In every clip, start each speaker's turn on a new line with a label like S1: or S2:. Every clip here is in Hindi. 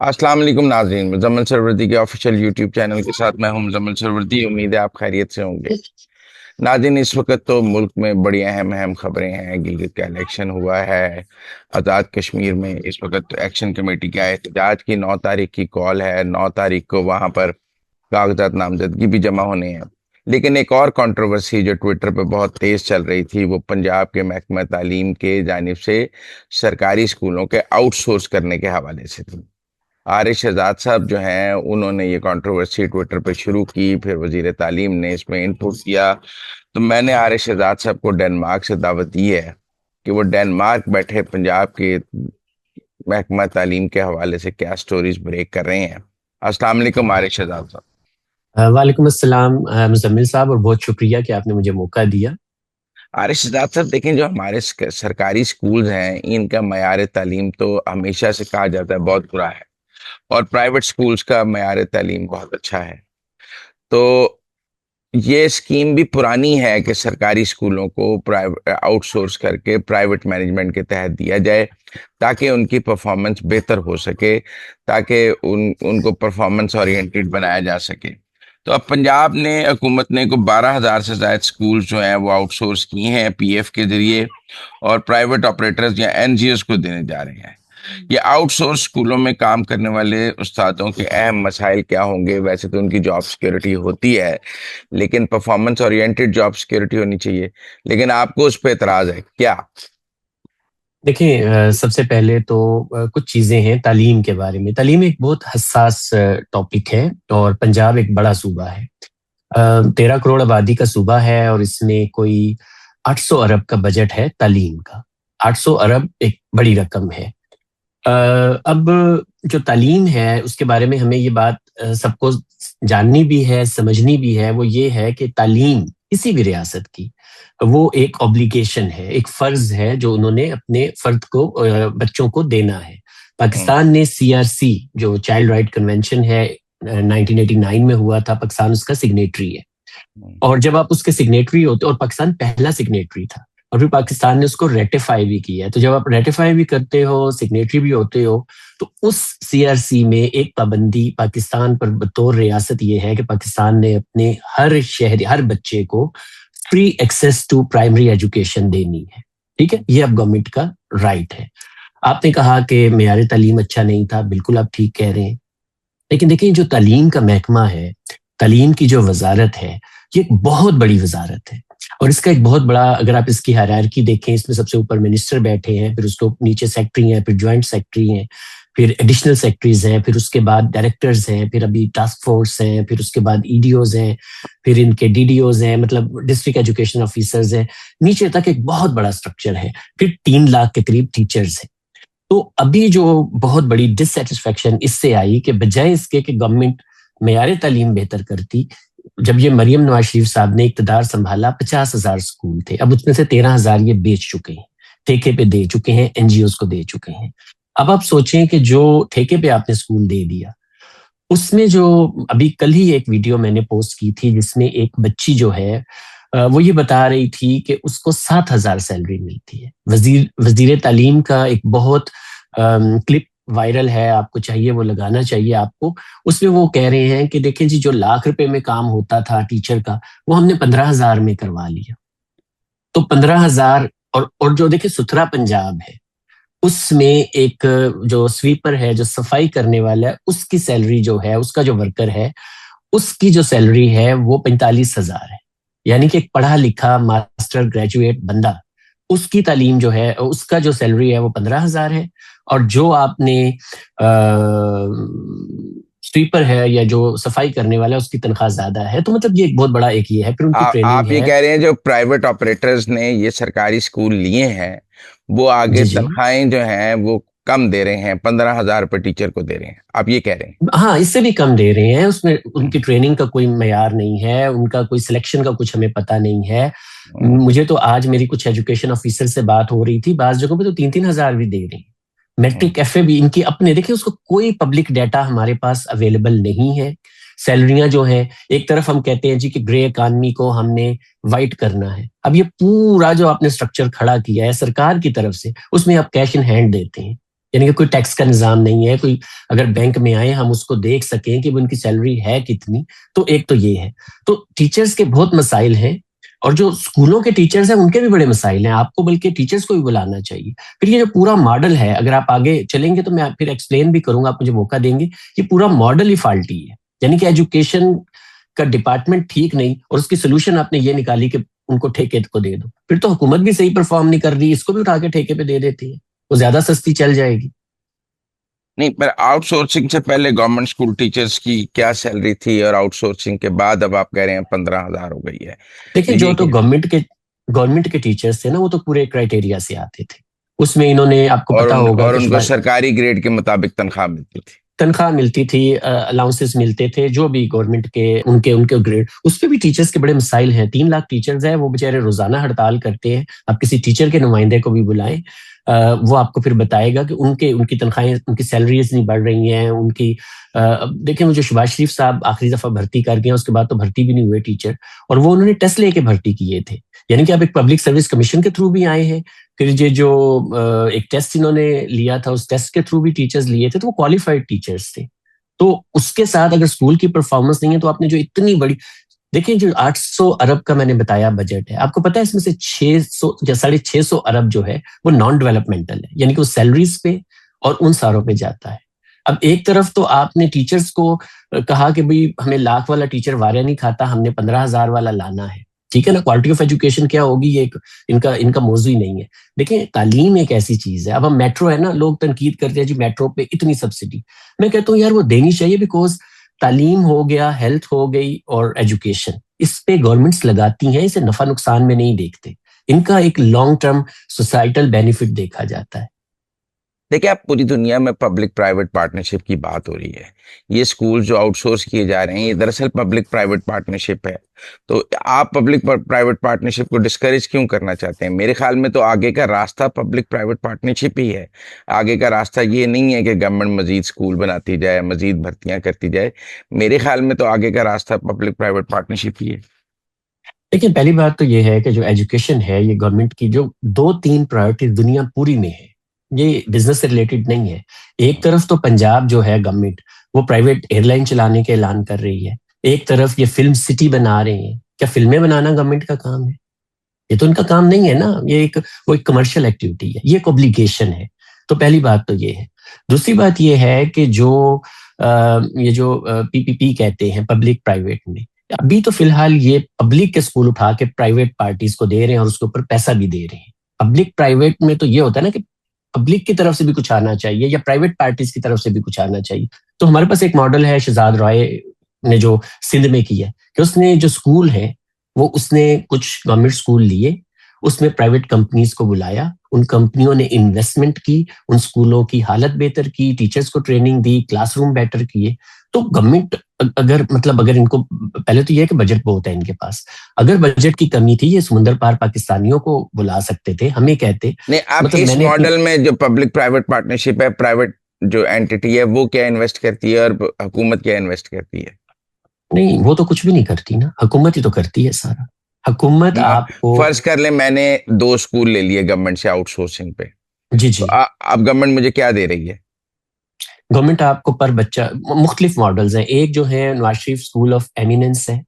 S1: अस्सलाम वालेकुम नाज़रीन, मुज़म्मिल सरवरदी के ऑफिशियल यूट्यूब चैनल के साथ मैं हूं मुज़म्मिल सरवरदी। उम्मीद है आप खैरियत से होंगे। नाज़रीन, इस वक्त तो मुल्क में बड़ी अहम अहम खबरें हैं। गिलगित का इलेक्शन हुआ है। आज़ाद कश्मीर में इस वक्त एक्शन कमेटी का एहतजाज की 9 तारीख की कॉल है। 9 तारीख को वहां पर कागजात नामजदगी भी जमा होने हैं। लेकिन एक और कंट्रोवर्सी जो ट्विटर पे बहुत तेज चल रही थी, वो पंजाब के महकमा तालीम के जानिब से सरकारी स्कूलों के आउटसोर्स करने के हवाले से थी। आरिश शहजाद साहब जो हैं, उन्होंने ये कंट्रोवर्सी ट्विटर पे शुरू की, फिर वजीर तालीम ने इसमें इनपुट किया। तो मैंने आरिश शहजाद साहब को डेनमार्क से दावत दी है कि वो डेनमार्क बैठे पंजाब के महकमा तालीम के हवाले से क्या स्टोरीज ब्रेक कर रहे हैं। अस्सलाम वालेकुम आरिश शहजाद साहब।
S2: वालेकुम अस्सलाम मुजम्मिल साहब, और बहुत शुक्रिया कि आपने मुझे मौका दिया।
S1: आरिश शहजाद साहब, देखें, जो हमारे सरकारी स्कूल्स हैं, इनका मयार तालीम तो हमेशा से कहा जाता है बहुत बुरा है, और प्राइवेट स्कूल्स का मयार तालीम बहुत अच्छा है। तो ये स्कीम भी पुरानी है कि सरकारी स्कूलों को प्राइवेट आउटसोर्स करके प्राइवेट मैनेजमेंट के तहत दिया जाए, ताकि उनकी परफॉर्मेंस बेहतर हो सके, ताकि उनको परफॉर्मेंस ओरिएंटेड बनाया जा सके। तो अब पंजाब ने, हुकूमत ने को 12,000 से ज्यादा स्कूल जो हैं वो आउटसोर्स किए हैं पीएफ के जरिए, और प्राइवेट ऑपरेटर्स या एनजीओस को देने जा रहे हैं। ये आउटसोर्स स्कूलों में काम करने वाले उस्तादों के अहम मसाइल क्या होंगे? वैसे तो उनकी जॉब सिक्योरिटी होती है, लेकिन परफॉर्मेंस ओरिएंटेड जॉब सिक्योरिटी होनी चाहिए। लेकिन आपको उस पर एतराज है क्या?
S2: देखिए, सबसे पहले तो कुछ चीजें हैं तालीम के बारे में। तालीम एक बहुत हसास टॉपिक है, और पंजाब एक बड़ा सूबा है। 13 करोड़ आबादी का सूबा है, और इसमें कोई 800 अरब का बजट है तालीम का। 800 अरब एक बड़ी रकम है। अब जो तालीम है उसके बारे में हमें ये बात सबको जाननी भी है, समझनी भी है। वो ये है कि तालीम किसी भी रियासत की वो एक ऑब्लिगेशन है, एक फर्ज है जो उन्होंने अपने फर्द को, बच्चों को देना है।
S1: हम्म।
S2: पाकिस्तान ने सीआरसी, जो चाइल्ड राइट कन्वेंशन है, 1989 में हुआ था। पाकिस्तान उसका सिग्नेटरी है,
S1: हम्म।
S2: और जब आप उसके सिग्नेटरी होते, और पाकिस्तान पहला सिग्नेटरी था, और फिर पाकिस्तान ने उसको रेटिफाई भी किया है। तो जब आप रेटिफाई भी करते हो, सिग्नेटरी भी होते हो, तो उस सीआरसी में एक पाबंदी पाकिस्तान पर बतौर रियासत ये है कि पाकिस्तान ने अपने हर शहरी, हर बच्चे को free access to primary education देनी है। ठीक है, ये अब गवर्नमेंट का राइट है। आपने कहा कि मेयार तालीम अच्छा नहीं था, बिल्कुल आप ठीक कह रहे हैं। लेकिन देखिए, जो तालीम का महकमा है, तालीम की जो वजारत है, ये एक बहुत बड़ी वजारत है। और इसका एक बहुत बड़ा, अगर आप इसकी हायरार्की देखें, इसमें सबसे ऊपर मिनिस्टर बैठे हैं, फिर उसके नीचे सेक्रेटरी हैं, फिर ज्वाइंट सेक्रेटरी हैं, फिर एडिशनल सेक्रेटरीज हैं, फिर उसके बाद डायरेक्टर्स हैं, फिर अभी टास्क फोर्स हैं, फिर उसके बाद ईडीओज हैं, फिर इनके डीडीओज हैं, मतलब डिस्ट्रिक्ट एजुकेशन ऑफिसर्स हैं। नीचे तक एक बहुत बड़ा स्ट्रक्चर है। फिर 3 लाख के करीब टीचर्स हैं। तो अभी जो बहुत बड़ी डिससेटिस्फेक्शन इससे आई कि बजाय इसके कि गवर्नमेंट मेयार तालीम बेहतर करती, जब ये मरियम नवाज शरीफ साहब ने इक्तदार संभाला, 50,000 स्कूल थे। अब उसमें से 13,000 ये बेच चुके हैं, ठेके पे दे चुके हैं, एनजीओ को दे चुके हैं। अब आप सोचें कि जो ठेके पे आपने स्कूल दे दिया, उसमें जो, अभी कल ही एक वीडियो मैंने पोस्ट की थी जिसमें एक बच्ची जो है, वो ये बता रही थी कि उसको 7,000 सैलरी मिलती है। वजीर वजीर तालीम का एक बहुत क्लिप वायरल है, आपको चाहिए वो लगाना चाहिए आपको। उसमें वो कह रहे हैं कि देखिए जी, जो लाख रुपए में काम होता था टीचर का, वो हमने 15,000 में करवा लिया। तो 15,000, और जो देखिए सुथरा पंजाब है, उसमें एक जो स्वीपर है, जो सफाई करने वाला है, उसकी सैलरी जो है, उसका जो वर्कर है, उसकी जो सैलरी है वो 45,000 है। यानी कि एक पढ़ा लिखा मास्टर ग्रेजुएट बंदा, उसकी तालीम जो है, उसका जो सैलरी है वो 15,000 है। और जो आपने स्वीपर है या जो सफाई करने वाला है, उसकी तनख्वाह ज्यादा है। तो मतलब ये एक बहुत बड़ा एक ये है, फिर उनकी ट्रेनिंग
S1: आप ये
S2: है।
S1: कह रहे हैं जो प्राइवेट ऑपरेटर्स ने ये सरकारी स्कूल लिए हैं, वो आगे
S2: जी जी।
S1: तनख्वाहें जो हैं वो कम दे रहे हैं, 15,000 रुपये टीचर को दे रहे हैं, आप ये कह रहे हैं?
S2: हाँ, इससे भी कम दे रहे हैं। उसमें
S1: हम्म।
S2: उनकी ट्रेनिंग का कोई मैयार नहीं है, उनका कोई सिलेक्शन का कुछ हमें पता नहीं है।
S1: हम्म।
S2: मुझे तो आज मेरी कुछ एजुकेशन ऑफिसर से बात हो रही थी, बाज जगहों पे तो 3-3 हजार भी दे रहे हैं।
S1: हम्म।
S2: मैट्रिक एफए भी इनकी अपने, देखिए उसको कोई पब्लिक डाटा हमारे पास अवेलेबल नहीं है। सैलरियां जो हैं, एक तरफ हम कहते हैं जी कि ग्रे इकॉनमी को हमने वाइट करना है। अब ये पूरा जो आपने स्ट्रक्चर खड़ा किया है सरकार की तरफ से, उसमें आप कैश इन हैंड देते हैं। यानी कि कोई टैक्स का निजाम नहीं है, कोई अगर बैंक में आए हम उसको देख सकें कि उनकी सैलरी है कितनी। तो एक तो ये है। तो टीचर्स के बहुत मसाइल हैं, और जो स्कूलों के टीचर्स हैं उनके भी बड़े मसाइल हैं। आपको बल्कि टीचर्स को भी बुलाना चाहिए। फिर ये जो पूरा मॉडल है, अगर आप आगे चलेंगे तो मैं फिर एक्सप्लेन भी करूंगा, आप मुझे मौका देंगे। ये पूरा मॉडल ही फाल्टी है, यानी कि एजुकेशन का डिपार्टमेंट ठीक नहीं, और उसकी सोल्यूशन आपने ये निकाली कि उनको ठेके को दे दो। फिर तो हुकूमत भी सही परफॉर्म नहीं कर रही, इसको भी उठा के ठेके पे दे देती है, वो ज्यादा सस्ती चल जाएगी।
S1: नहीं, पर आउटसोर्सिंग से पहले गवर्नमेंट स्कूल टीचर्स की क्या सैलरी थी, और आउटसोर्सिंग के बाद अब आप कह रहे हैं 15,000 हो गई है?
S2: देखिए,
S1: तो ये
S2: जो तो
S1: क्या?
S2: गवर्नमेंट के टीचर्स थे ना, वो तो पूरे क्राइटेरिया से आते थे। उसमें इन्होंने, आपको
S1: और
S2: पता होगा
S1: और
S2: कि
S1: उनको सरकारी ग्रेड के मुताबिक तनख्वाह मिलती थी?
S2: तनख्वाह मिलती थी, अलाउंसेस मिलते थे, जो भी गवर्नमेंट के उनके उनके ग्रेड। उस पे भी टीचर्स के बड़े मसाइल हैं। 3 लाख टीचर्स हैं, वो बेचारे रोजाना हड़ताल करते हैं। आप किसी टीचर के नुमाइंदे को भी बुलाएं, वो आपको फिर बताएगा कि उनकी तनख्वाहें, उनकी सैलरीज नहीं बढ़ रही हैं उनकी। अब देखिए, मुझे शहबाज शरीफ साहब आखिरी दफा भर्ती कर गए, उसके बाद तो भर्ती भी नहीं हुए टीचर, और वो उन्होंने टेस्ट लेके भर्ती किए थे। यानी कि आप एक पब्लिक सर्विस कमीशन के थ्रू भी आए हैं। फिर ये जो एक टेस्ट इन्होंने लिया था, उस टेस्ट के थ्रू भी टीचर्स लिए थे, तो वो क्वालिफाइड टीचर्स थे। तो उसके साथ अगर स्कूल की परफॉर्मेंस नहीं है, तो आपने जो इतनी बड़ी, देखिए जो 800 अरब का मैंने बताया बजट है, आपको पता है इसमें से 600 या 650 अरब जो है वो नॉन डेवलपमेंटल है, यानी कि वो सैलरीज पे और उन सारों पे जाता है। अब एक तरफ तो आपने टीचर्स को कहा कि भाई हमें लाख वाला टीचर वारे नहीं खाता, हमने 15,000 वाला लाना है। ठीक है ना, क्वालिटी ऑफ एजुकेशन क्या होगी, ये एक इनका इनका मौजू ही नहीं है। देखिए, तालीम एक ऐसी चीज है। अब हम मेट्रो है ना, लोग तनकीद करते हैं जी मेट्रो पे इतनी सब्सिडी। मैं कहता हूँ यार वो देनी चाहिए, बिकॉज तालीम हो गया, हेल्थ हो गई और एजुकेशन, इस पे गवर्नमेंट्स लगाती हैं, इसे नफा नुकसान में नहीं देखते। इनका एक लॉन्ग टर्म सोसाइटल बेनिफिट देखा जाता है।
S1: देखिए, आप पूरी दुनिया में पब्लिक प्राइवेट पार्टनरशिप की बात हो रही है। ये स्कूल जो आउटसोर्स किए जा रहे हैं, ये दरअसल पब्लिक प्राइवेट पार्टनरशिप है। तो आप पब्लिक प्राइवेट पार्टनरशिप को डिस्करेज क्यों करना चाहते हैं? मेरे ख्याल में तो आगे का रास्ता पब्लिक प्राइवेट पार्टनरशिप ही है। आगे का रास्ता ये नहीं है कि गवर्नमेंट मजीद स्कूल बनाती जाए, मजीद भर्तियां करती जाए। मेरे ख्याल में तो आगे का रास्ता पब्लिक प्राइवेट पार्टनरशिप ही है।
S2: लेकिन पहली बात तो ये है कि जो एजुकेशन है, ये गवर्नमेंट की जो 2-3 प्रायोरिटी दुनिया पूरी में है, ये बिजनेस से रिलेटेड नहीं है। एक तरफ तो पंजाब जो है गवर्नमेंट, वो प्राइवेट एयरलाइन चलाने के ऐलान कर रही है। एक तरफ ये फिल्म सिटी बना रहे हैं। क्या फिल्में बनाना गवर्नमेंट का काम है? ये तो इनका काम नहीं है ना। ये वो एक कमर्शियल एक्टिविटी है, ये एक ऑब्लिगेशन है। तो पहली बात तो ये है। दूसरी बात ये है कि ये जो पीपीपी कहते हैं, पब्लिक प्राइवेट में, अभी तो फिलहाल ये पब्लिक के स्कूल उठा के प्राइवेट पार्टीज को दे रहे हैं और उसके ऊपर पैसा भी दे रहे हैं। पब्लिक प्राइवेट में तो ये होता है ना कि पब्लिक की तरफ से भी कुछ आना चाहिए या प्राइवेट पार्टीज की तरफ से भी कुछ आना चाहिए। तो हमारे पास एक मॉडल है, शहजाद रॉय ने जो सिंध में किया, कि उसने जो स्कूल है वो उसने कुछ गवर्नमेंट स्कूल लिए, उसमें प्राइवेट कंपनीज को बुलाया, उन कंपनियों ने इन्वेस्टमेंट की, उन स्कूलों की हालत बेहतर की, टीचर्स को ट्रेनिंग दी, क्लासरूम बेटर किए। तो गवर्नमेंट अगर इनको, पहले तो ये है कि बजट बहुत है इनके पास। अगर बजट की कमी थी, ये समुंदर पार पाकिस्तानियों को बुला सकते थे, हमें कहते।
S1: नहीं, आप
S2: मतलब
S1: इस
S2: मैंने अपनी,
S1: मॉडल में जो पब्लिक प्राइवेट पार्टनरशिप है, प्राइवेट जो एंटिटी है वो क्या इन्वेस्ट करती है और हुकूमत क्या इन्वेस्ट करती है?
S2: नहीं वो तो कुछ भी नहीं करती ना, हुकूमत ही तो करती है सारा। हुकूमत आपको,
S1: फर्ज कर ले मैंने 2 स्कूल ले लिए गवर्नमेंट से आउटसोर्सिंग पे।
S2: जी
S1: तो
S2: जी,
S1: अब गवर्नमेंट मुझे क्या दे रही है?
S2: गवर्नमेंट आपको पर बच्चा, मुख्तलिफ मॉडल्स हैं। एक जो है Nawaz Sharif school of eminence है,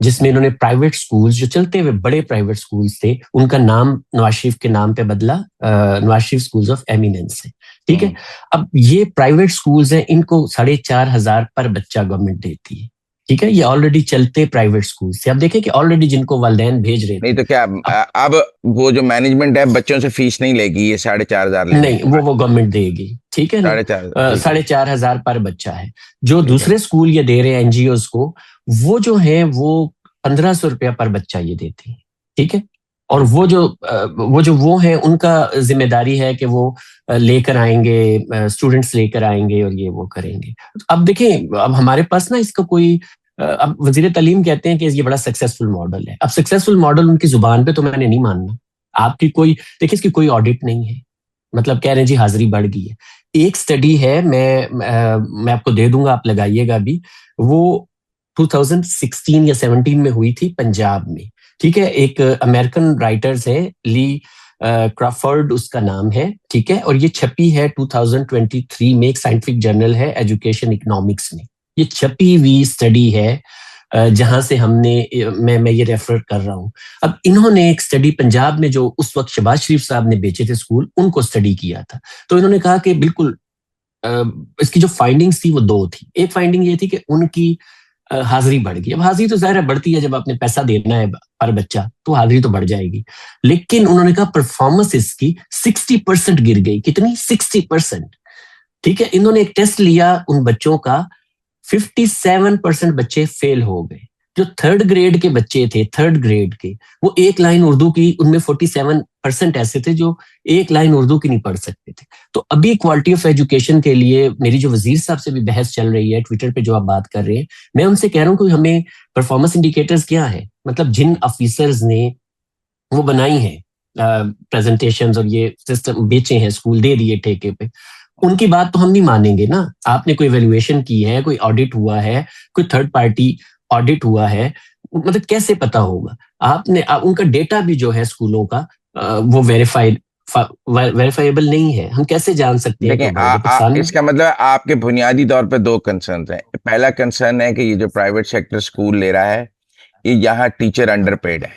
S2: जिसमें इन्होंने प्राइवेट स्कूल्स जो चलते हुए बड़े प्राइवेट स्कूल्स थे, उनका नाम नवाज शरीफ के नाम पे बदला, Nawaz Sharif schools of eminence है। ठीक है। अब ये प्राइवेट स्कूल्स हैं, इनको 4,500 पर बच्चा गवर्नमेंट देती है। ठीक है, ये ऑलरेडी चलते प्राइवेट स्कूल से। अब देखें कि ऑलरेडी जिनको वालिदैन भेज रहे
S1: नहीं
S2: थे,
S1: तो क्या
S2: अब
S1: अब वो जो मैनेजमेंट है बच्चों से फीस नहीं लेगी, ये 4,500 लेने
S2: नहीं,
S1: के बाद?
S2: वो गवर्नमेंट देगी। ठीक है ना।
S1: 4,500, ठीक है।
S2: 4,500 पर बच्चा है। जो
S1: ठीक है।
S2: दूसरे स्कूल ये दे रहे हैं एनजीओ को, वो जो है वो 1,500 रुपया पर बच्चा ये देते हैं। ठीक है। और वो है, उनका जिम्मेदारी है कि वो लेकर आएंगे, स्टूडेंट्स लेकर आएंगे और ये वो करेंगे। अब देखें, अब हमारे पास ना इसका कोई, अब वजीर तालीम कहते हैं कि ये बड़ा सक्सेसफुल मॉडल है। अब सक्सेसफुल मॉडल उनकी जुबान पे तो मैंने नहीं मानना। आपकी कोई, देखिए इसकी कोई ऑडिट नहीं है, मतलब कह रहे हैं जी हाजिरी बढ़ गई है। एक स्टडी है, मैं आपको दे दूंगा, आप लगाइएगा भी। वो 2016 या 17 में हुई थी पंजाब में। ठीक है। एक अमेरिकन राइटर्स है, ली क्रॉफर्ड उसका नाम है, ठीक है, और ये छपी है 2023 में, एक साइंटिफिक जर्नल है एजुकेशन इकोनॉमिक्स में। ये छपी हुई स्टडी है जहां से मैं ये रेफर कर रहा हूं। अब इन्होंने एक स्टडी पंजाब में जो उस वक्त शहबाज शरीफ साहब ने बेचे थे स्कूल, उनको स्टडी किया था। तो इन्होंने कहा कि बिल्कुल इसकी जो फाइंडिंग्स थी वो दो थी। एक फाइंडिंग ये थी कि उनकी हाजिरी बढ़ गई। अब हाजिरी तो जाहिर है बढ़ती है, जब आपने पैसा देना है पर बच्चा तो हाजिरी तो बढ़ जाएगी। लेकिन उन्होंने कहा परफॉर्मेंस इसकी 60% गिर गई। कितनी? 60%। ठीक है, इन्होंने एक टेस्ट लिया उन बच्चों का, 57% बच्चे फेल हो गए। जो थर्ड ग्रेड के बच्चे थे, थर्ड ग्रेड के, वो एक लाइन उर्दू की, उनमें 47% ऐसे थे जो एक लाइन उर्दू की नहीं पढ़ सकते थे। तो अभी क्वालिटी ऑफ एजुकेशन के लिए मेरी जो वजीर साहब से भी बहस चल रही है ट्विटर पे, जो आप बात कर रहे हैं, मैं उनसे कह रहा हूं कि हमें परफॉर्मेंस इंडिकेटर्स क्या है, मतलब जिन ऑफिसर्स ने वो बनाई है प्रेजेंटेशंस और ये सिस्टम बेचे हैं, स्कूल दे दिए ठेके पे, उनकी बात तो हम नहीं मानेंगे ना। आपने कोई वैल्यूएशन की है, कोई ऑडिट हुआ है, कोई थर्ड पार्टी ऑडिट हुआ है, मतलब कैसे पता होगा? उनका डेटा भी जो है स्कूलों का वो वेरीफाइबल नहीं है। हम कैसे जान सकते हैं?
S1: देखिए, इसका मतलब आपके बुनियादी तौर पे दो कंसर्न हैं। पहला कंसर्न है कि ये जो प्राइवेट सेक्टर स्कूल ले रहा है, ये यहाँ टीचर अंडरपेड है,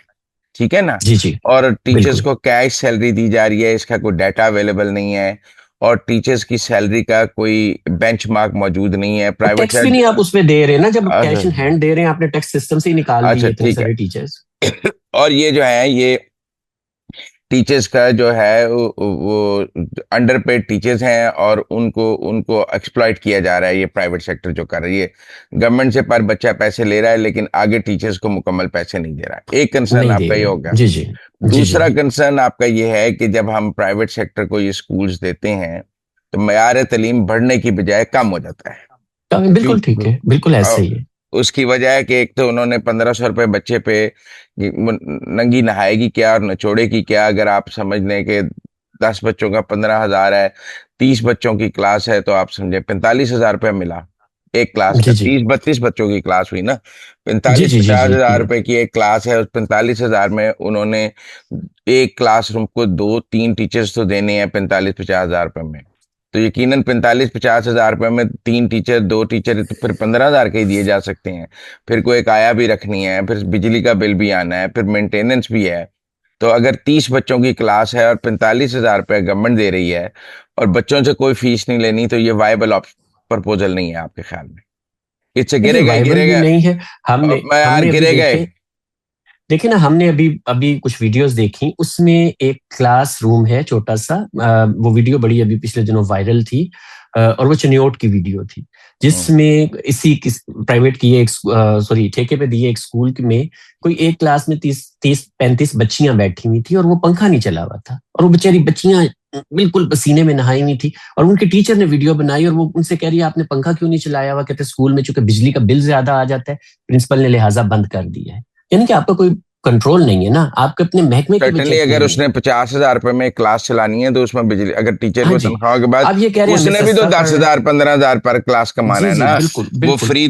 S1: ठीक है ना?
S2: जी जी,
S1: और टीचर्स को कैश सैलरी दी जा रही है, इसका कोई डाटा अवेलेबल नहीं है, और टीचर्स की सैलरी का कोई बेंचमार्क मौजूद नहीं है। प्राइवेट
S2: टैक्स भी नहीं आप उसमें दे रहे ना, जब कैश इन हैंड दे रहे हैं, आपने टैक्स सिस्टम से ही निकाल दिए इतने सारे टीचर्स।
S1: और ये जो है, ये टीचर्स का जो है वो अंडरपेड टीचर्स हैं, और उनको एक्सप्लॉइट किया जा रहा है। ये प्राइवेट सेक्टर जो कर रही है, गवर्नमेंट से पर बच्चा पैसे ले रहा है, लेकिन आगे टीचर्स को मुकम्मल पैसे नहीं दे रहा है। एक कंसर्न आपका ये हो गया।
S2: जी जी।
S1: दूसरा कंसर्न आपका ये है कि जब हम प्राइवेट सेक्टर को ये स्कूल्स देते हैं तो मयार तालीम बढ़ने की बजाय कम हो जाता है।
S2: बिल्कुल ठीक है, बिल्कुल ऐसे ही है।
S1: उसकी वजह है कि एक तो उन्होंने 1500 रुपए बच्चे पे, नंगी नहाएगी क्या और नचोड़ेगी क्या। अगर आप समझ लें कि 10 बच्चों का 15,000 है, 30 बच्चों की क्लास है, तो आप समझे 45,000 रुपये मिला एक क्लास का। 30-32 बच्चों की क्लास हुई ना, 45-50,000 रुपए की एक क्लास है। उस 45,000 में उन्होंने एक क्लासरूम को 2-3 टीचर्स तो देने हैं 45-50,000 रुपए में। तो यकीनन 45-50,000 रुपए में 3 टीचर 2 टीचर तो फिर 15,000 के ही दिए जा सकते हैं। फिर कोई काया भी रखनी है, फिर बिजली का बिल भी आना है, फिर मेंटेनेंस भी है। तो अगर 30 बच्चों की क्लास है और 45,000 रुपये गवर्नमेंट दे रही है और बच्चों से कोई फीस नहीं लेनी, तो ये वायबल प्रपोजल नहीं है आपके ख्याल में? इससे गिरेगा
S2: नहीं है। हमने
S1: गिरेगा।
S2: देखिए ना, हमने अभी अभी कुछ वीडियोस देखी, उसमें एक क्लास रूम है छोटा सा, वो वीडियो बड़ी अभी पिछले दिनों वायरल थी, और वो चनियोट की वीडियो थी, जिसमें इसी प्राइवेट की एक ठेके पे दिए एक स्कूल में कोई एक क्लास में 30-35 बच्चियां बैठी हुई थी, और वो पंखा नहीं चला हुआ था, और वो बेचारी बच्चियां बिल्कुल पसीने में नहाई हुई थी, और उनके टीचर ने वीडियो बनाई, और वो उनसे कह रही है आपने पंखा क्यों नहीं चलाया हुआ? कहते स्कूल में चूंकि बिजली का बिल ज्यादा आ जाता है, प्रिंसिपल ने लिहाजा बंद कर दिया है। यानी कि आपका कोई कंट्रोल नहीं है ना, आपके अपने महकमे के बच्चे।
S1: अगर उसने 50,000 रुपए में क्लास चलानी है, तो उसमें बिजली, अगर टीचर को तनख्वाह के बाद,
S2: ये कह रहे
S1: उसने भी तो 10,000 15,000 पर क्लास कमाना है ना। वो फ्री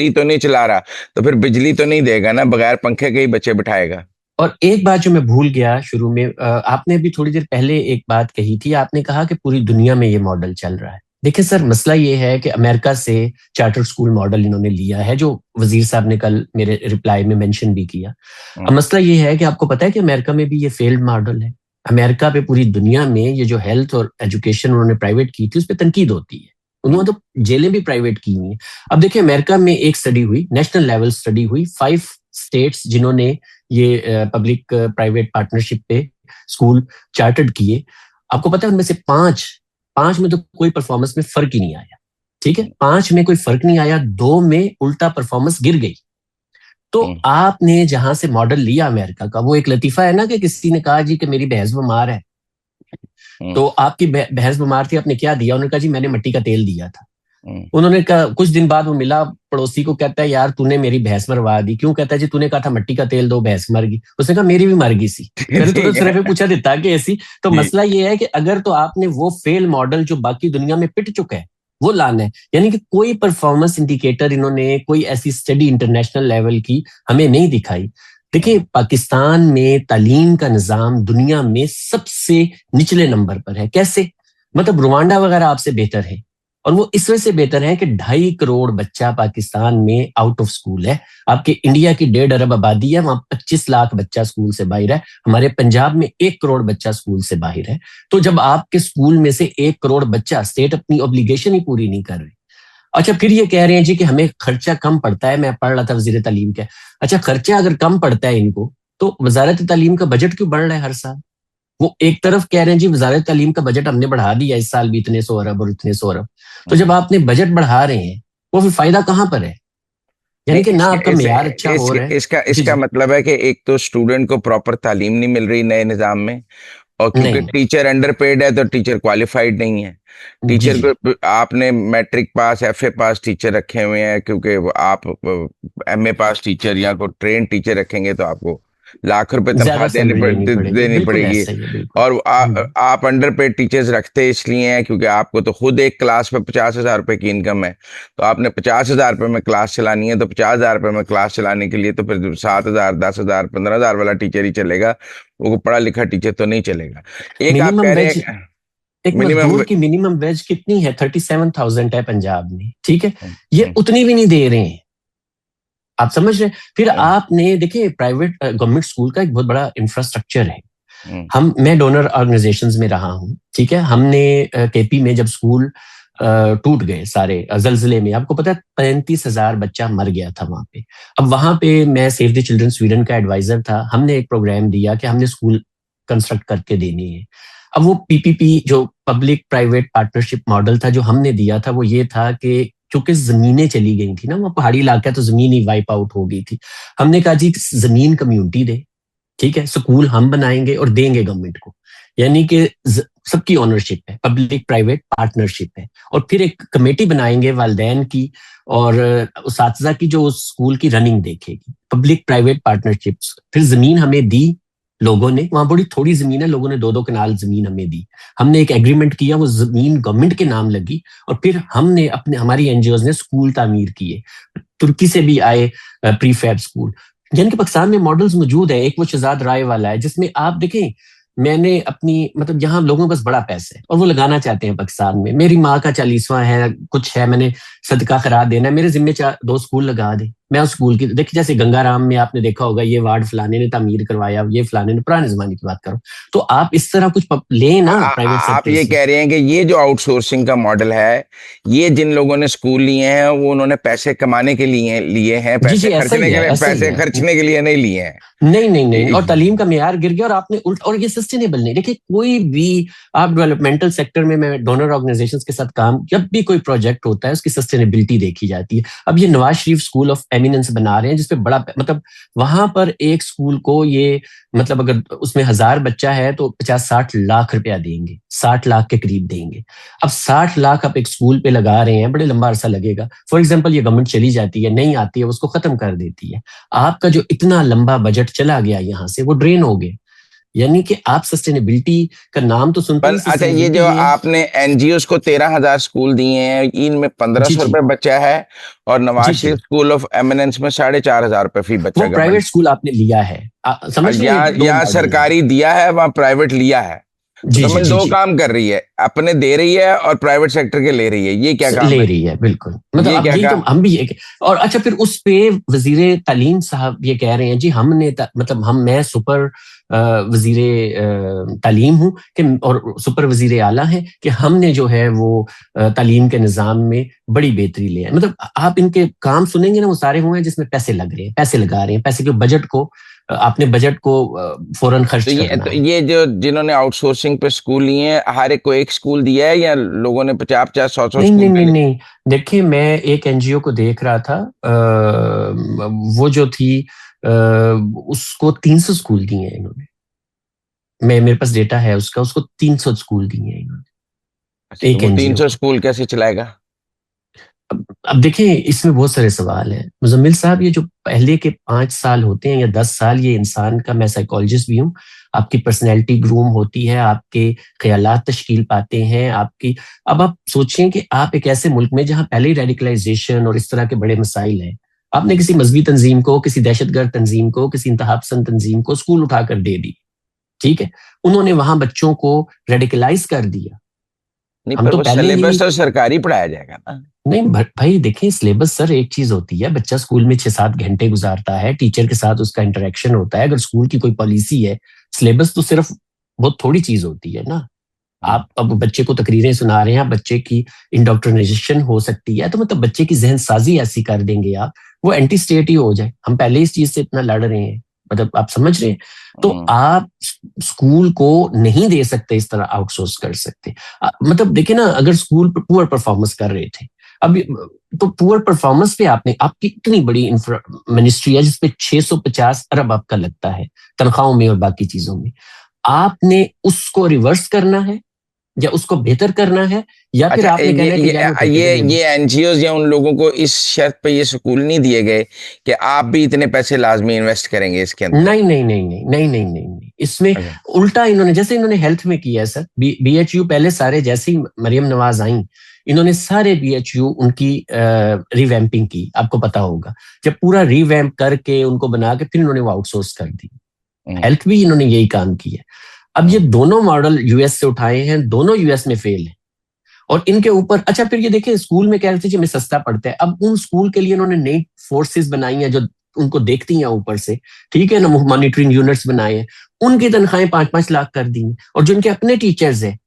S1: तो नहीं चला रहा, तो फिर बिजली तो नहीं देगा ना, बगैर पंखे के ही बच्चे बिठाएगा।
S2: और एक बात जो मैं भूल गया शुरू में, आपने भी थोड़ी देर पहले एक बात कही थी, आपने कहा कि पूरी दुनिया में ये मॉडल चल रहा है। देखिए सर, मसला ये है कि अमेरिका से चार्टर स्कूल मॉडल इन्होंने लिया है, जो वजीर साहब ने कल मेरे रिप्लाई में मेंशन भी किया। अब मसला ये है कि आपको पता है कि अमेरिका में भी ये फेल्ड मॉडल है। अमेरिका पे पूरी दुनिया में ये जो हेल्थ और एजुकेशन उन्होंने प्राइवेट की थी, उस पर तनकीद होती है। उन्होंने तो जेलें भी प्राइवेट की हुई हैं। अब देखिए, अमेरिका में एक स्टडी हुई, नेशनल लेवल स्टडी हुई, 5 स्टेट्स जिन्होंने ये पब्लिक प्राइवेट पार्टनरशिप पे स्कूल चार्टर्ड किए। आपको पता है उनमें से 5 में तो कोई परफॉर्मेंस में फर्क ही नहीं आया। ठीक है, 5 में कोई फर्क नहीं आया, 2 में उल्टा परफॉर्मेंस गिर गई। तो आपने जहां से मॉडल लिया अमेरिका का, वो एक लतीफा है ना कि किसी ने कहा जी कि मेरी भैंस बीमार है, तो आपकी भैंस बीमार थी, आपने क्या दिया? उन्होंने कहा जी मैंने मिट्टी का तेल दिया था। उन्होंने कहा, कुछ दिन बाद वो मिला पड़ोसी को, कहता है यार तूने मेरी भैंस मरवा दी। क्यों? कहता है जी तूने कहा था मिट्टी का तेल दो, भैंस मर गई। उसने कहा मेरी भी मर गई सी। फिर तो सिर्फ पूछा देता कि ऐसी। तो मसला ये है कि अगर तो आपने वो फेल मॉडल जो बाकी दुनिया में पिट चुका है वो लाना है, यानी कि कोई परफॉर्मेंस इंडिकेटर इन्होंने, कोई ऐसी स्टडी इंटरनेशनल लेवल की हमें नहीं दिखाई। देखिए, पाकिस्तान में तालीम का निजाम दुनिया में सबसे निचले नंबर पर है। कैसे? मतलब रुवांडा वगैरह आपसे बेहतर है, और वो इस वजह से बेहतर है कि 2.5 करोड़ बच्चा पाकिस्तान में आउट ऑफ स्कूल है। आपके इंडिया की 1.5 अरब आबादी है, वहां 25 लाख बच्चा स्कूल से बाहर है। हमारे पंजाब में 1 करोड़ बच्चा स्कूल से बाहर है। तो जब आपके स्कूल में से 1 करोड़ बच्चा, स्टेट अपनी ऑब्लिगेशन ही पूरी नहीं कर रही। अच्छा, फिर ये कह रहे हैं जी कि हमें खर्चा कम पड़ता है। मैं पढ़ रहा था वजीर तालीम का। अच्छा, खर्चा अगर कम पड़ता है इनको, तो वजारत तालीम का बजट क्यों बढ़ रहा है हर साल? वो एक तरफ कह रहे हैं जी वजारत तालीम का बजट हमने बढ़ा दिया, इस साल भी इतने 100 अरब और इतने 100 अरब। तो जब आपने बजट बढ़ा रहे हैं, वो फिर फायदा कहाँ पर है?
S1: नहीं,
S2: यानी कि ना
S1: इसके
S2: आपका
S1: इस,
S2: मेयार अच्छा
S1: इस,
S2: हो रहा है।
S1: इसका
S2: जी
S1: इसका
S2: जी।
S1: मतलब है कि एक तो स्टूडेंट को प्रॉपर तालीम नहीं मिल रही नए निजाम में, और क्योंकि
S2: नहीं।
S1: टीचर अंडरपेड है तो टीचर क्वालिफाइड नहीं है।
S2: जी
S1: टीचर
S2: जी।
S1: को आपने मैट्रिक पास, एफए पास टीचर रखे हुए हैं, क्योंकि आप एमए पास टीचर या को ट्रेन टीचर रखेंगे तो आपको लाख रुपए तनख्वाह
S2: ज्यादा सैलरी देनी पड़ेगी,
S1: देनी
S2: बिल्कुल
S1: पड़ेगी।
S2: ऐसा ही है, बिल्कुल।
S1: और आप अंडरपेड टीचर्स रखते इसलिए हैं क्योंकि आपको तो खुद एक क्लास पे 50,000 रुपए की इनकम है। तो आपने 50,000 रुपए में क्लास चलानी है, तो 50,000 रुपए में क्लास चलाने के लिए तो फिर 7,000, 10,000, 15,000 वाला टीचर ही चलेगा। वो पढ़ा लिखा टीचर तो नहीं चलेगा। एक आप
S2: मिनिमम
S1: कह रहे
S2: वेज,
S1: हैं
S2: एक
S1: मिनिमम।
S2: मजदूर की मिनिमम वेज कितनी है? 37,000 है पंजाब में, ठीक है? ये उतनी भी नहीं दे रहे हैं। आप समझ रहे हैं? फिर आपने देखिए, प्राइवेट गवर्नमेंट स्कूल का एक बहुत बड़ा इंफ्रास्ट्रक्चर है। मैं डोनर ऑर्गेनाइजेशंस में रहा हूँ, ठीक है? हमने केपी में जब स्कूल टूट गए सारे जलजिले में, आपको पता है 35,000 बच्चा मर गया था वहां पे। अब वहां पे मैं सेव द चिल्ड्रन स्वीडन का एडवाइजर था। हमने एक प्रोग्राम दिया कि हमने स्कूल कंस्ट्रक्ट करके देनी है। अब वो पीपीपी जो पब्लिक प्राइवेट पार्टनरशिप मॉडल था जो हमने दिया था, वो ये था कि क्योंकि जमीनें चली गई थी ना, वो पहाड़ी इलाका है तो जमीन ही वाइप आउट हो गई थी। हमने कहा जी जमीन कम्युनिटी दे, ठीक है? स्कूल हम बनाएंगे और देंगे गवर्नमेंट को। यानी कि सबकी ओनरशिप है, पब्लिक प्राइवेट पार्टनरशिप है। और फिर एक कमेटी बनाएंगे वालदैन की और उसातिज़ा की, जो उस स्कूल की रनिंग देखेगी। Public private partnerships. फिर जमीन हमें दी लोगों ने, वहां बड़ी थोड़ी जमीन है, लोगों ने 2-2 कनाल जमीन हमें दी। हमने एक एग्रीमेंट किया, वो जमीन गवर्नमेंट के नाम लगी, और फिर हमने अपने हमारी एनजीओ ने स्कूल तामीर किए। तुर्की से भी आए प्रीफैब स्कूल। यानी कि पाकिस्तान में मॉडल्स मौजूद है। एक वो शहजाद राय वाला है जिसमें आप देखें, मैंने अपनी मतलब यहाँ लोगों के पास बड़ा पैसा है और वो लगाना चाहते हैं पाकिस्तान में। मेरी माँ का 40वां है, कुछ है, मैंने सदका खैरात देना है, मेरे जिम्मे 2 स्कूल लगा दे। मैं उस स्कूल की देखिए, जैसे गंगाराम में आपने देखा होगा, ये वार्ड फलाने ने तामीर करवाया, ये फलाने ने, पुराने जमाने की बात करो। तो आप इस तरह कुछ लें ना प्राइवेट
S1: आप
S2: सेक्टर
S1: ये
S2: से।
S1: कह रहे हैं कि ये जो आउटसोर्सिंग का मॉडल है, ये जिन लोगों ने स्कूल लिए हैं वो उन्होंने पैसे कमाने के लिए लिए हैं,
S2: जी जी, ऐसा ही है, ऐसा ही
S1: पैसे
S2: है।
S1: खर्चने के लिए नहीं लिए हैं।
S2: नहीं नहीं नहीं, और तालीम का मेयार गिर गया, और आपने उल्ट, और ये सस्टेनेबल नहीं। देखिए, कोई भी आप डेवलपमेंटल सेक्टर में, मैं डोनर ऑर्गेनाइजेशंस के साथ काम, जब भी कोई प्रोजेक्ट होता है उसकी सस्टेनेबिलिटी देखी जाती है। अब ये Nawaz Sharif school of eminence बना रहे हैं जिसपे बड़ा मतलब, वहां पर एक स्कूल को ये मतलब अगर उसमें 1,000 बच्चा है तो 50-60 लाख रुपया देंगे, 60 लाख के करीब देंगे। अब 60 लाख आप एक स्कूल पे लगा रहे हैं, बड़े लंबा अरसा लगेगा। फॉर एग्जाम्पल, ये गवर्नमेंट चली जाती है, नहीं आती है, उसको खत्म कर देती है। आपका जो इतना लंबा बजट चला गया यहाँ से, वो ड्रेन हो गए। यानी कि आप सस्टेनेबिलिटी का नाम तो सुनते
S1: पर
S2: ही
S1: अच्छा, ये
S2: सस्टेनेबिलिटी
S1: जो
S2: ये है।
S1: आपने एनजीओ को 13,000 स्कूल दिए हैं, इनमें पंद्रह
S2: जी
S1: सौ
S2: जी।
S1: रुपये बच्चा है, और
S2: जी
S1: नवाज
S2: जी।
S1: शरीफ स्कूल ऑफ एमिनेंस में 4,500 रुपये फी बच्चा
S2: वो प्राइवेट
S1: गवर्नमेंट।
S2: स्कूल आपने लिया है। समझ रहे हैं,
S1: यहाँ
S2: दो
S1: यहाँ
S2: मॉडल है।
S1: सरकारी दिया है, वहाँ प्राइवेट लिया है। तो
S2: जी जी
S1: गवर्नमेंट
S2: जी
S1: दो
S2: जी।
S1: काम कर रही है, अपने दे रही है और प्राइवेट सेक्टर के ले रही है। ये क्या काम
S2: ले
S1: है?
S2: रही है, बिल्कुल। मतलब
S1: ये
S2: अब
S1: क्या
S2: यही तो
S1: काम?
S2: हम भी ये और अच्छा, फिर उस पे वजीरे तालीम साहब ये कह रहे हैं जी हमने मतलब मैं सुपर वजीरे तालीम हूँ कि, और सुपर वजीरे आला है कि हमने जो है वो तालीम के निज़ाम में बड़ी बेहतरी ले है। मतलब आप इनके काम सुनेंगे ना, वो सारे हुए हैं जिसमें पैसे लग रहे हैं, पैसे लगा रहे हैं, पैसे के बजट को आपने बजट को फौरन खर्च करना
S1: तो
S2: है।
S1: ये जो जिन्होंने आउटसोर्सिंग पे स्कूल लिए हैं, हर एक को एक स्कूल दिया है या लोगों ने 50-50, 100-100
S2: नहीं
S1: स्कूल
S2: नहीं
S1: पे
S2: नहीं
S1: लिए?
S2: नहीं, देखिए मैं एक एनजीओ को देख रहा था, वो जो थी उसको 300 स्कूल दिए हैं इन्होंने। मेरे पास डेटा है उसका, उसको 300 स्कूल दिए हैं इन्होंने,
S1: अच्छा, तो
S2: एक
S1: वो
S2: एनजीओ
S1: 300
S2: को।
S1: स्कूल कैसे चलाएगा?
S2: अब देखिए, इसमें बहुत सारे सवाल हैं मुजम्मिल साहब। ये जो पहले के 5 साल होते हैं या 10 साल, ये इंसान का, मैं साइकोलॉजिस्ट भी हूँ, आपकी पर्सनैलिटी ग्रूम होती है, आपके ख्यालात तश्कील पाते हैं आपकी। अब आप सोचें कि आप एक ऐसे मुल्क में जहां पहले ही रेडिकलाइजेशन और इस तरह के बड़े मसाइल हैं, आपने किसी मजहबी तंजीम को, किसी दहशतगर्द तंजीम को, किसी इंतहा पसंद तंजीम को स्कूल उठाकर दे दी, ठीक है, उन्होंने वहां बच्चों को रेडिकलाइज कर दिया।
S1: नहीं,
S2: हम
S1: पर
S2: तो
S1: वो
S2: पहले ही
S1: सिलेबस तो सरकारी पढ़ाया जाएगा ना।
S2: नहीं भाई देखें, सिलेबस सर एक चीज होती है, बच्चा स्कूल में 6-7 घंटे गुजारता है, टीचर के साथ उसका इंटरेक्शन होता है। अगर स्कूल की कोई पॉलिसी है, सिलेबस तो सिर्फ बहुत थोड़ी चीज होती है ना। आप अब बच्चे को तकरीरें सुना रहे हैं, बच्चे की इंडोक्ट्रिनेशन हो सकती है, तो मतलब बच्चे की जहन साजी ऐसी कर देंगे आप, वो एंटी स्टेट ही हो जाए। हम पहले इस चीज से इतना लड़ रहे हैं, मतलब आप समझ रहे हैं। तो आप स्कूल को नहीं दे सकते इस तरह आउटसोर्स कर सकते। मतलब देखिए ना, अगर स्कूल पुअर परफॉर्मेंस कर रहे थे, अब तो पुअर परफॉर्मेंस पे आपकी इतनी बड़ी मिनिस्ट्री है जिसपे 650 अरब आपका लगता है तनख्वाहों में और बाकी चीजों में, आपने उसको रिवर्स करना है या उसको बेहतर करना है, या फिर
S1: अच्छा,
S2: आपने कहना है कि यार वो ठेके पे दे दो।
S1: ये एनजीओ या उन लोगों को इस शर्त पे ये स्कूल नहीं दिए गए कि आप भी इतने पैसे लाजमी इन्वेस्ट करेंगे इसके अंदर?
S2: नहीं नहीं नहीं नहीं नहीं नहीं नहीं नहीं, इसमें
S1: अच्छा।
S2: उल्टा इन्होंने, जैसे इन्होंने हेल्थ में किया है सर, बीएचयू पहले सारे, जैसे ही मरियम नवाज आई, इन्होंने सारे बीएचयू उनकी रिवैम्पिंग की, आपको पता होगा। जब पूरा रिवैम्प करके उनको बना के फिर इन्होंने वो आउटसोर्स कर दी। हेल्थ भी इन्होंने यही काम किया। अब ये दोनों मॉडल यूएस से उठाए हैं, दोनों यूएस में फेल है। और इनके ऊपर अच्छा, फिर ये देखिए, स्कूल में कह रहे थे जी हमें सस्ता पड़ता है, अब उन स्कूल के लिए उन्होंने नई फोर्सेस बनाई हैं जो उनको देखती हैं ऊपर से, ठीक है ना, मॉनिटरिंग यूनिट्स बनाए हैं, उनकी तनख्वाहें 5-5 लाख कर दी हैं। और जो इनके अपने टीचर्स हैं,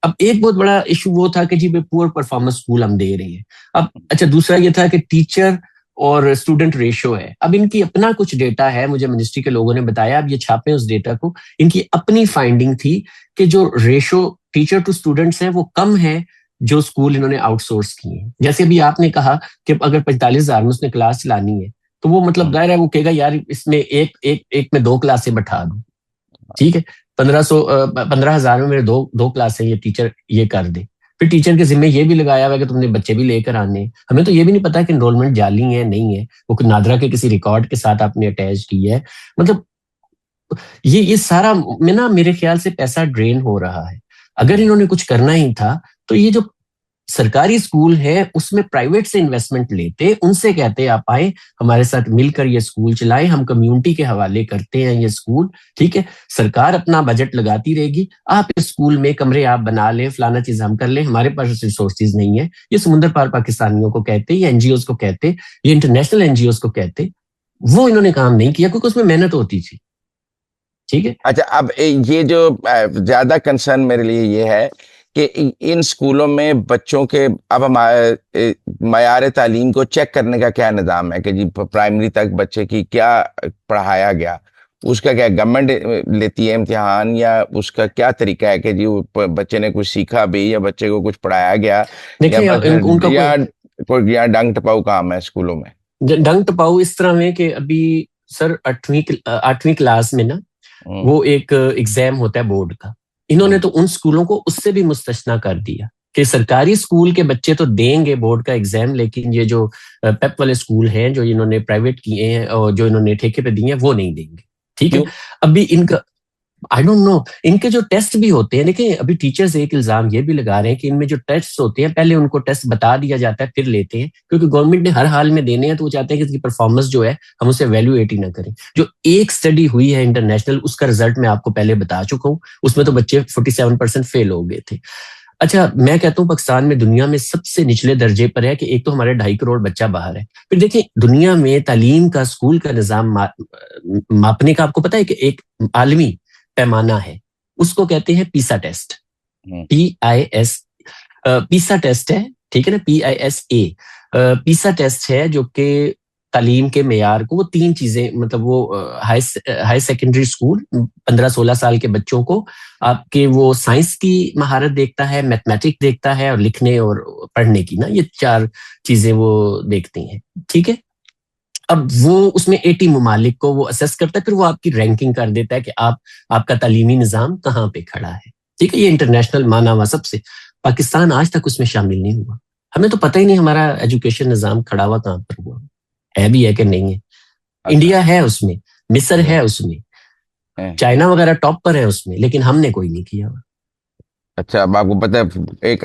S2: अब एक बहुत बड़ा इशू वो था कि जी पुअर परफॉर्मेंस स्कूल हम दे रहे हैं। अब अच्छा, दूसरा ये था कि टीचर और स्टूडेंट रेशियो है। अब इनकी अपना कुछ डेटा है, मुझे मिनिस्ट्री के लोगों ने बताया, अब ये छापे उस डेटा को। इनकी अपनी फाइंडिंग थी कि जो रेशियो टीचर टू स्टूडेंट्स है वो कम है जो स्कूल इन्होंने आउटसोर्स किए हैं। जैसे अभी आपने कहा कि अगर 45,000 में उसने क्लास चलानी है, तो वो मतलब दायरा है, वो कहेगा यार इसमें एक में 2 क्लासें बैठा दो, ठीक है, 15,000 में मेरे दो क्लासें ये टीचर ये कर दे। फिर टीचर के जिम्मे ये भी लगाया हुआ है कि तुमने बच्चे भी लेकर आने। हमें तो ये भी नहीं पता कि एनरोलमेंट जाली है नहीं है, वो नादरा के किसी रिकॉर्ड के साथ आपने अटैच की है। मतलब ये सारा में ना मेरे ख्याल से पैसा ड्रेन हो रहा है। अगर इन्होंने कुछ करना ही था तो ये जो सरकारी स्कूल है उसमें प्राइवेट से इन्वेस्टमेंट लेते, उनसे कहते आप आए हमारे साथ मिलकर ये स्कूल चलाएं, हम कम्युनिटी के हवाले करते हैं ये स्कूल, ठीक है, सरकार अपना बजट लगाती रहेगी, आप इस स्कूल में कमरे आप बना लें, फलाना चीज हम कर लें, हमारे पास रिसोर्सेज नहीं है। ये समुद्र पार पाकिस्तानियों को कहते, ये एनजीओ को कहते, ये इंटरनेशनल एनजीओ को कहते। वो इन्होंने काम नहीं किया क्योंकि उसमें मेहनत होती थी, ठीक है।
S1: अच्छा, अब ये जो ज्यादा कंसर्न मेरे लिए ये है कि इन स्कूलों में बच्चों के अब हमारे मयार तालीम को चेक करने का क्या निज़ाम है कि जी प्राइमरी तक बच्चे की क्या पढ़ाया गया, उसका क्या गवर्नमेंट लेती है इम्तिहान, या उसका क्या तरीका है कि जी बच्चे ने कुछ सीखा भी या बच्चे को कुछ पढ़ाया गया, या
S2: देखिए
S1: बस
S2: उनका
S1: कोई या डंग टपाऊ काम है स्कूलों में?
S2: डंग टपाऊ इस तरह में कि अभी सर 8वीं क्लास में ना वो एक एग्जाम होता है बोर्ड का, इन्होंने तो उन स्कूलों को उससे भी मुस्तस्ना कर दिया कि सरकारी स्कूल के बच्चे तो देंगे बोर्ड का एग्जाम, लेकिन ये जो पेप वाले स्कूल हैं जो इन्होंने प्राइवेट किए हैं और जो इन्होंने ठेके पे दिए हैं वो नहीं देंगे, ठीक है। अभी इनका आई डोंट नो, इनके जो टेस्ट भी होते हैं, देखिए अभी टीचर्स एक इल्जाम ये भी लगा रहे हैं कि इनमें जो टेस्ट होते हैं पहले उनको टेस्ट बता दिया जाता है फिर लेते हैं, क्योंकि गवर्नमेंट ने हर हाल में देने हैं, तो वो चाहते हैं कि इसकी परफॉर्मेंस जो है हम उसे वैल्यूएट ही ना करें। जो एक स्टडी हुई है इंटरनेशनल, उसका रिजल्ट मैं आपको पहले बता चुका हूँ, उसमें तो बच्चे 47% फेल हो गए थे। अच्छा, मैं कहता हूँ पाकिस्तान में दुनिया में सबसे निचले दर्जे पर है कि एक तो हमारे 2.5 करोड़ बच्चा बाहर है। फिर देखिए दुनिया में तालीम का, स्कूल का निजाम मापने का आपको पता है कि एक आलमी पैमाना है, उसको कहते हैं पीसा टेस्ट, PIS, पीसा टेस्ट है, ठीक है ना, PISA, पीसा टेस्ट है जो कि तालीम के मेयार को, वो 3 चीजें, मतलब वो हाई सेकेंडरी स्कूल 15-16 साल के बच्चों को आपके वो साइंस की महारत देखता है, मैथमेटिक्स देखता है और लिखने और पढ़ने की ना, ये 4 चीजें वो देखती हैं, ठीक है। अब वो उसमें 80 ममालिक को वो असेस करता है, फिर वो आपकी रैंकिंग कर देता है कि आपका तालीमी निजाम कहाँ पे खड़ा है, ठीक है। ये इंटरनेशनल माना हुआ सबसे, पाकिस्तान आज तक उसमें शामिल नहीं हुआ। हमें तो पता ही नहीं हमारा एजुकेशन निजाम खड़ा हुआ कहाँ पर हुआ है भी है कि नहीं है। इंडिया है उसमें, मिस्र है उसमें, चाइना वगैरह टॉप पर है उसमें, लेकिन हमने कोई नहीं किया।
S1: अच्छा, अब आपको पता है, एक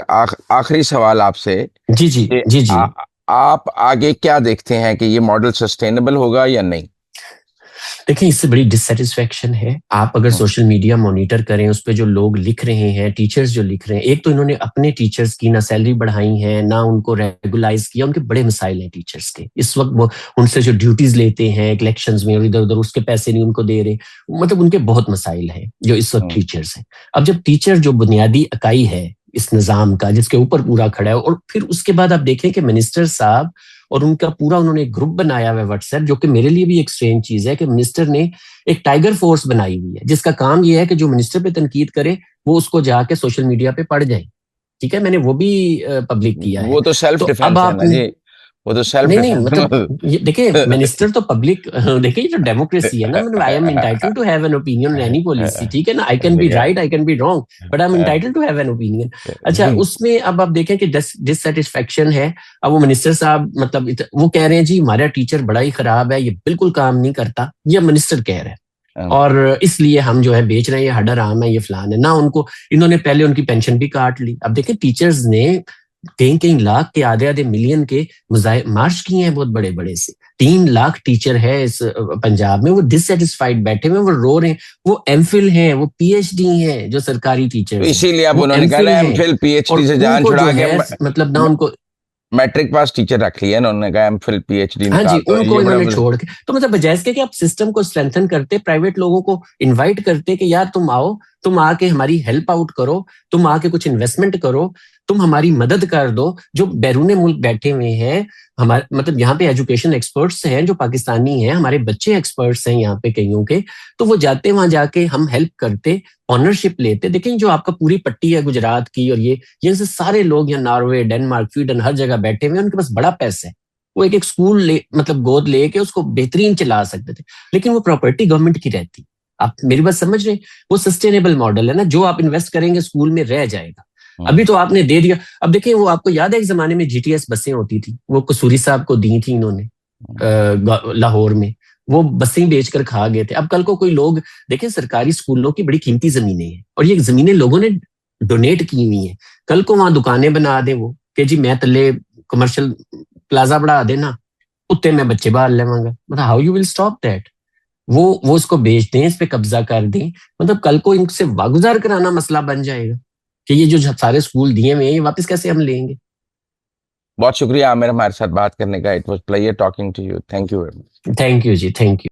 S1: आखिरी सवाल आपसे,
S2: जी जी जी जी।
S1: आप आगे क्या देखते हैं कि ये मॉडल सस्टेनेबल होगा या नहीं?
S2: देखिए, इससे बड़ी डिससेटिस्फेक्शन है। आप अगर सोशल मीडिया मॉनिटर करें, उस पे जो लोग लिख रहे हैं, टीचर्स जो लिख रहे हैं, एक तो इन्होंने अपने टीचर्स की ना सैलरी बढ़ाई है, ना उनको रेगुलाइज किया। उनके बड़े मसाइल हैं टीचर्स के इस वक्त। वो उनसे जो ड्यूटीज लेते हैं इलेक्शंस में और इधर उधर, उसके पैसे नहीं उनको दे रहे। मतलब उनके बहुत मसाइल हैं जो इस वक्त टीचर्स हैं। अब जब टीचर जो बुनियादी इकाई है इस निजाम का, जिसके ऊपर पूरा खड़ा है, और फिर उसके बाद आप देखें कि मिनिस्टर साहब और उनका पूरा उन्होंने एक ग्रुप बनाया हुआ है व्हाट्सएप, जो कि मेरे लिए भी एक स्ट्रेंज चीज है कि मिनिस्टर ने एक टाइगर फोर्स बनाई हुई है जिसका काम ये है कि जो मिनिस्टर पे तनकीद करे वो उसको जाके सोशल मीडिया पे पढ़ जाए। ठीक है, मैंने वो भी पब्लिक किया है।
S1: वो तो सेल्फ
S2: तो अब
S1: डिफेंस है
S2: आप,
S1: ना जी, वो तो सेल्फ
S2: नहीं नहीं,
S1: डिफेंस।
S2: मतलब ये देखिए, मिनिस्टर तो पब्लिक देखिए, ये तो डेमोक्रेसी है ना। मतलब I am entitled to have an opinion on any policy. ठीक है ना, I can be right, I can be wrong, but I am entitled to have an opinion. अच्छा, उसमें अब आप देखें कि डिससेटिस्फेक्शन है। अब वो मिनिस्टर साहब मतलब वो कह रहे हैं जी हमारा टीचर बड़ा ही खराब है, ये बिल्कुल काम नहीं करता, ये मिनिस्टर कह रहे हैं, और इसलिए हम जो है बेच रहे हैं, ये हडर आम है, ये फलान है ना। उनको इन्होंने पहले उनकी पेंशन भी काट ली। अब देखें, टीचर्स ने कई कई लाख के, आधे आधे मिलियन के मार्च किए हैं बहुत बड़े बड़े से। 3 लाख टीचर है इस पंजाब में, वो डिससेटिस्फाइड बैठे हुए, वो रो रहे हैं। वो एमफिल हैं, वो पीएचडी हैं, जो सरकारी
S1: तो
S2: टीचर्स हैं
S1: इसीलिए अब
S2: वो
S1: उन्होंने कहा
S2: एमफिल
S1: ना,
S2: हैं।
S1: एमफिल
S2: और
S1: पीएचडी से जान
S2: उनको जो
S1: छुड़ा
S2: है
S1: के
S2: मतलब ना उनको,
S1: मैट्रिक पास टीचर रख लिया ना, उन्होंने कहा एमफिल पीएचडी
S2: हाँ जी,
S1: निकाल दो, ये
S2: उनको
S1: बड़ा
S2: इन्होंने छोड़ के, तो मतलब बजाय इसके कि आप सिस्टम को स्ट्रेंथन करते, प्राइवेट लोगों को इनवाइट करते कि यार तुम आओ, तुम आके हमारी हेल्प आउट करो, तुम आके कुछ इन्वेस्टमेंट करो, तुम हमारी मदद कर दो। जो बैरूने मुल्क बैठे हुए हैं, हमारे मतलब यहाँ पे एजुकेशन एक्सपर्ट्स हैं जो पाकिस्तानी हैं, हमारे बच्चे एक्सपर्ट्स हैं यहाँ पे कईयों के, तो वो जाते वहां जाके हम हेल्प करते, ऑनरशिप लेते। देखें, जो आपका पूरी पट्टी है गुजरात की, और ये से सारे लोग यहाँ नॉर्वे, डेनमार्क, स्वीडन, हर जगह बैठे हुए हैं, उनके पास बड़ा पैसा है। वो एक एक स्कूल ले मतलब गोद लेके उसको बेहतरीन चला सकते थे, लेकिन वो प्रॉपर्टी गवर्नमेंट की रहती। आप मेरी बात समझ रहे हैं? वो सस्टेनेबल मॉडल है ना, जो आप इन्वेस्ट करेंगे स्कूल में रह जाएगा। अभी तो आपने दे दिया। अब देखिए, वो आपको याद है एक जमाने में जीटीएस बसें होती थी, वो कसूरी साहब को दी थी इन्होंने लाहौर में, वो बसें बेचकर खा गए थे। अब कल को कोई लोग देखें, सरकारी स्कूलों की बड़ी कीमती जमीनें हैं, और ये जमीनें लोगों ने डोनेट की हुई हैं। कल को वहां दुकानें बना दे वो कि जी मैं तले कमर्शियल प्लाजा बढ़ा देना, उत्ते मैं बच्चे बाहर लेवांगा। मतलब how you will stop that? वो इसको बेच दें, इस पे कब्जा कर दें, मतलब कल को इनसे वागुजार कराना मसला बन जाएगा कि ये जो सारे स्कूल दिए हुए हैं ये वापस कैसे हम लेंगे।
S1: बहुत शुक्रिया आमिर हमारे साथ बात करने का। It was pleasure talking to you. Thank you very much.
S2: Thank you जी, थैंक यू।